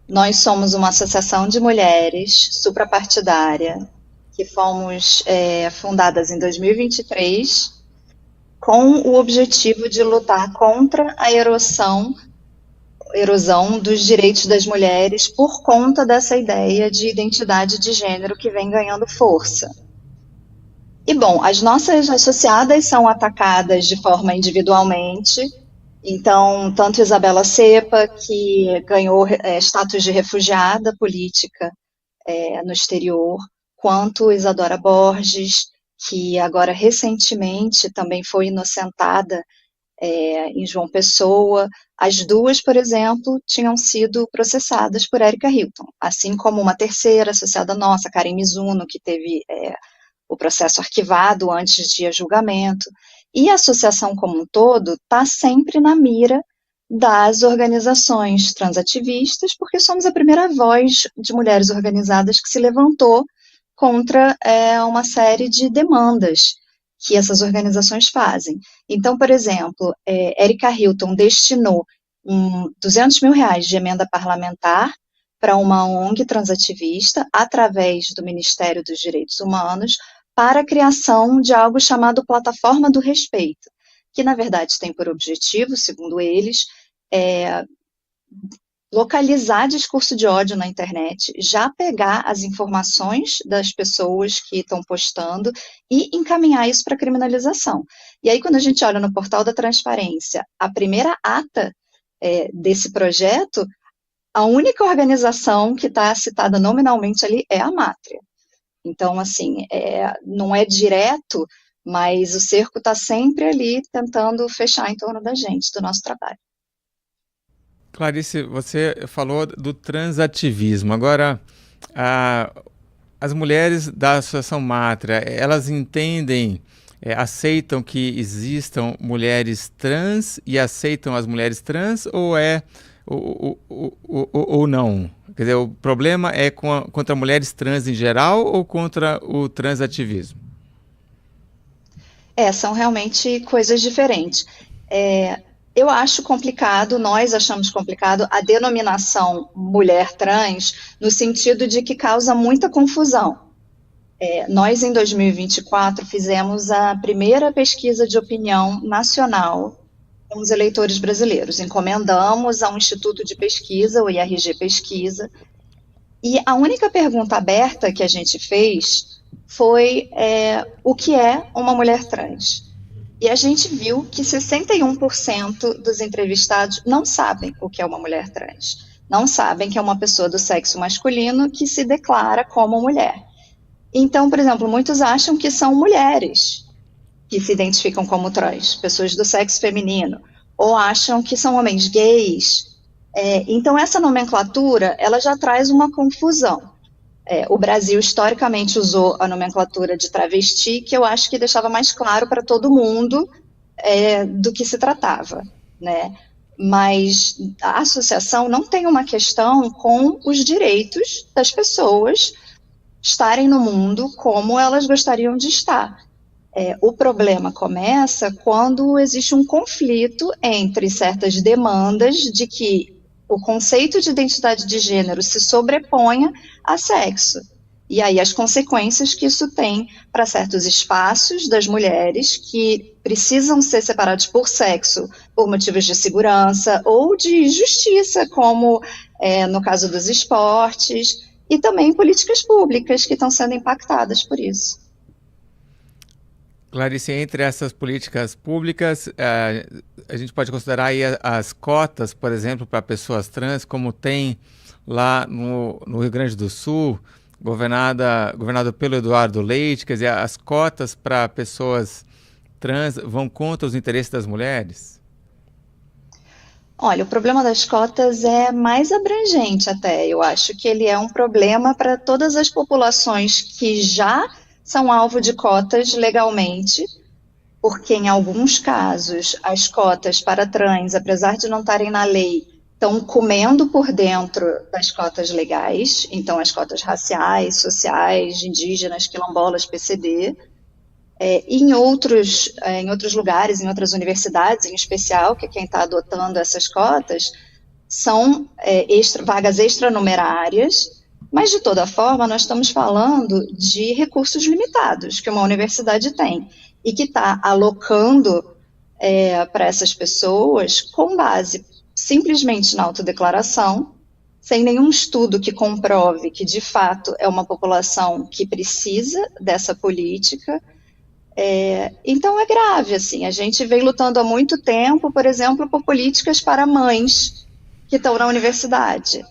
Nós somos uma associação de mulheres suprapartidária que fomos fundadas em 2023 com o objetivo de lutar contra a erosão dos direitos das mulheres por conta dessa ideia de identidade de gênero que vem ganhando força. E, bom, as nossas associadas são atacadas de forma individualmente. Então, tanto Isabela Cepa, que ganhou status de refugiada política no exterior, quanto Isadora Borges, que agora recentemente também foi inocentada em João Pessoa. As duas, por exemplo, tinham sido processadas por Erika Hilton, assim como uma terceira associada nossa, Karen Mizuno, que teve o processo arquivado antes de ir a julgamento. E a associação como um todo está sempre na mira das organizações transativistas, porque somos a primeira voz de mulheres organizadas que se levantou contra uma série de demandas que essas organizações fazem. Então, por exemplo, Erika Hilton destinou R$200 mil de emenda parlamentar para uma ONG transativista, através do Ministério dos Direitos Humanos, para a criação de algo chamado Plataforma do Respeito, que, na verdade, tem por objetivo, segundo eles, localizar discurso de ódio na internet, já pegar as informações das pessoas que estão postando e encaminhar isso para criminalização. E aí, quando a gente olha no portal da transparência, a primeira ata desse projeto, a única organização que está citada nominalmente ali é a Mátria. Então, assim, não é direto, mas o cerco está sempre ali tentando fechar em torno da gente, do nosso trabalho. Clarice, você falou do transativismo. Agora, as mulheres da Associação Mátria, elas entendem, aceitam que existam mulheres trans e aceitam as mulheres trans, ou não? Quer dizer, o problema é contra mulheres trans em geral ou contra o transativismo? São realmente coisas diferentes. Eu acho complicado, nós achamos complicado a denominação mulher trans, no sentido de que causa muita confusão. Nós, em 2024, fizemos a primeira pesquisa de opinião nacional com os eleitores brasileiros. Encomendamos a um instituto de pesquisa, o IRG Pesquisa, e a única pergunta aberta que a gente fez foi o que é uma mulher trans? E a gente viu que 61% dos entrevistados não sabem o que é uma mulher trans. Não sabem que é uma pessoa do sexo masculino que se declara como mulher. Então, por exemplo, muitos acham que são mulheres que se identificam como trans, pessoas do sexo feminino, ou acham que são homens gays. Então, essa nomenclatura, ela já traz uma confusão. O Brasil, historicamente, usou a nomenclatura de travesti, que eu acho que deixava mais claro para todo mundo do que se tratava, né? Mas a associação não tem uma questão com os direitos das pessoas estarem no mundo como elas gostariam de estar. O problema começa quando existe um conflito entre certas demandas de que o conceito de identidade de gênero se sobreponha a sexo. E aí as consequências que isso tem para certos espaços das mulheres que precisam ser separados por sexo, por motivos de segurança ou de justiça, como no caso dos esportes, e também políticas públicas que estão sendo impactadas por isso. Clarice, entre essas políticas públicas, a gente pode considerar aí as cotas, por exemplo, para pessoas trans, como tem lá no Rio Grande do Sul, governado pelo Eduardo Leite. Quer dizer, as cotas para pessoas trans vão contra os interesses das mulheres? Olha, o problema das cotas é mais abrangente até. Eu acho que ele é um problema para todas as populações que já são alvo de cotas legalmente, porque em alguns casos as cotas para trans, apesar de não estarem na lei, estão comendo por dentro das cotas legais, então as cotas raciais, sociais, indígenas, quilombolas, PCD. Em outros lugares, em outras universidades em especial, que é quem está adotando essas cotas, são vagas extranumerárias, mas de toda forma nós estamos falando de recursos limitados que uma universidade tem e que está alocando para essas pessoas com base simplesmente na autodeclaração, sem nenhum estudo que comprove que de fato é uma população que precisa dessa política. Então é grave, assim, a gente vem lutando há muito tempo, por exemplo, por políticas para mães que estão na universidade,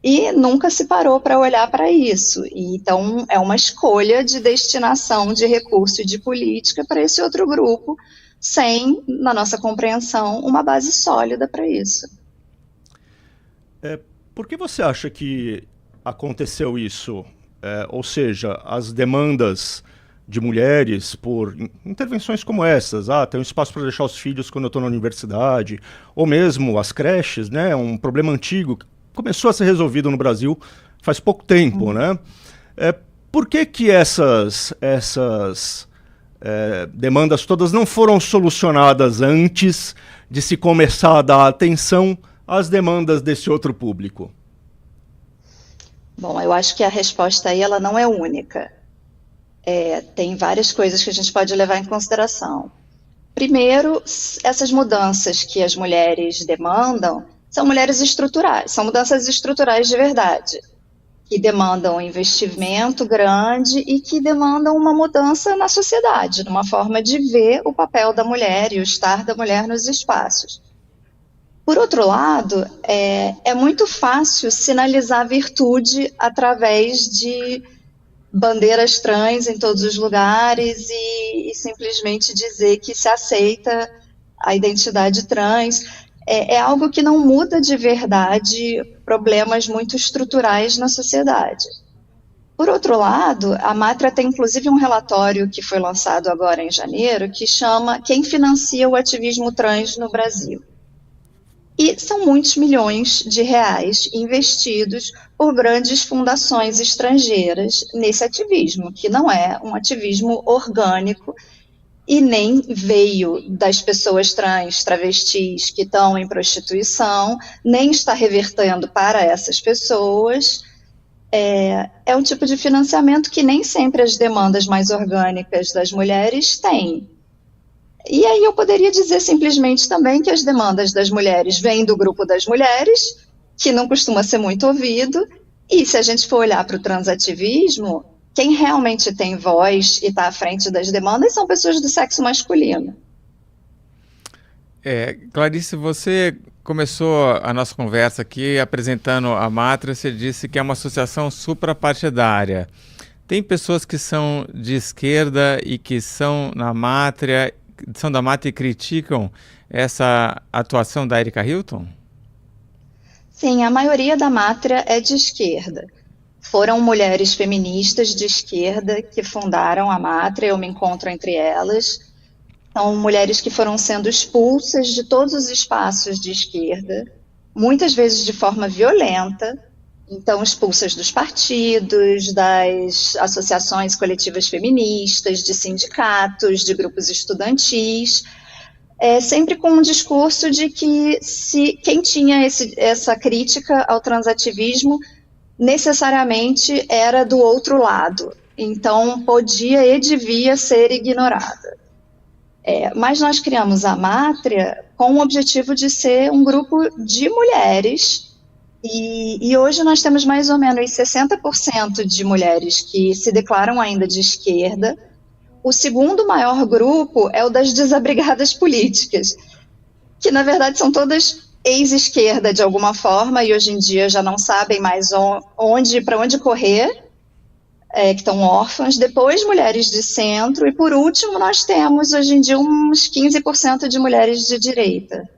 e nunca se parou para olhar para isso, então é uma escolha de destinação de recurso e de política para esse outro grupo, sem, na nossa compreensão, uma base sólida para isso. Por que você acha que aconteceu isso? Ou seja, as demandas de mulheres por intervenções como essas, tem um espaço para deixar os filhos quando eu estou na universidade, ou mesmo as creches, né, um problema antigo que começou a ser resolvido no Brasil faz pouco tempo, né? Por que essas demandas todas não foram solucionadas antes de se começar a dar atenção às demandas desse outro público? Bom, eu acho que a resposta aí ela não é única. Tem várias coisas que a gente pode levar em consideração. Primeiro, essas mudanças que as mulheres demandam são mulheres estruturais, são mudanças estruturais de verdade, que demandam um investimento grande e que demandam uma mudança na sociedade, numa forma de ver o papel da mulher e o estar da mulher nos espaços. Por outro lado, é muito fácil sinalizar virtude através de bandeiras trans em todos os lugares e simplesmente dizer que se aceita a identidade trans. É algo que não muda de verdade problemas muito estruturais na sociedade. Por outro lado, a Matra tem inclusive um relatório que foi lançado agora em janeiro, que chama Quem Financia o Ativismo Trans no Brasil. E são muitos milhões de reais investidos por grandes fundações estrangeiras nesse ativismo, que não é um ativismo orgânico e nem veio das pessoas trans, travestis que estão em prostituição, nem está revertendo para essas pessoas. É um tipo de financiamento que nem sempre as demandas mais orgânicas das mulheres têm. E aí eu poderia dizer simplesmente também que as demandas das mulheres vêm do grupo das mulheres, que não costuma ser muito ouvido, e se a gente for olhar para o transativismo, quem realmente tem voz e está à frente das demandas são pessoas do sexo masculino. Clarice, você começou a nossa conversa aqui apresentando a Matra, você disse que é uma associação suprapartidária. Tem pessoas que são de esquerda e que são da Matra e criticam essa atuação da Erika Hilton? Sim, a maioria da Matra é de esquerda. Foram mulheres feministas de esquerda que fundaram a Matra, eu me encontro entre elas. São mulheres que foram sendo expulsas de todos os espaços de esquerda, muitas vezes de forma violenta, então expulsas dos partidos, das associações coletivas feministas, de sindicatos, de grupos estudantis, sempre com um discurso de que quem tinha essa crítica ao transativismo necessariamente era do outro lado, então podia e devia ser ignorada. Mas nós criamos a Mátria com o objetivo de ser um grupo de mulheres, e hoje nós temos mais ou menos 60% de mulheres que se declaram ainda de esquerda. O segundo maior grupo é o das desabrigadas políticas, que na verdade são todas ex-esquerda de alguma forma e hoje em dia já não sabem mais para onde correr, que estão órfãs, depois mulheres de centro e por último nós temos hoje em dia uns 15% de mulheres de direita.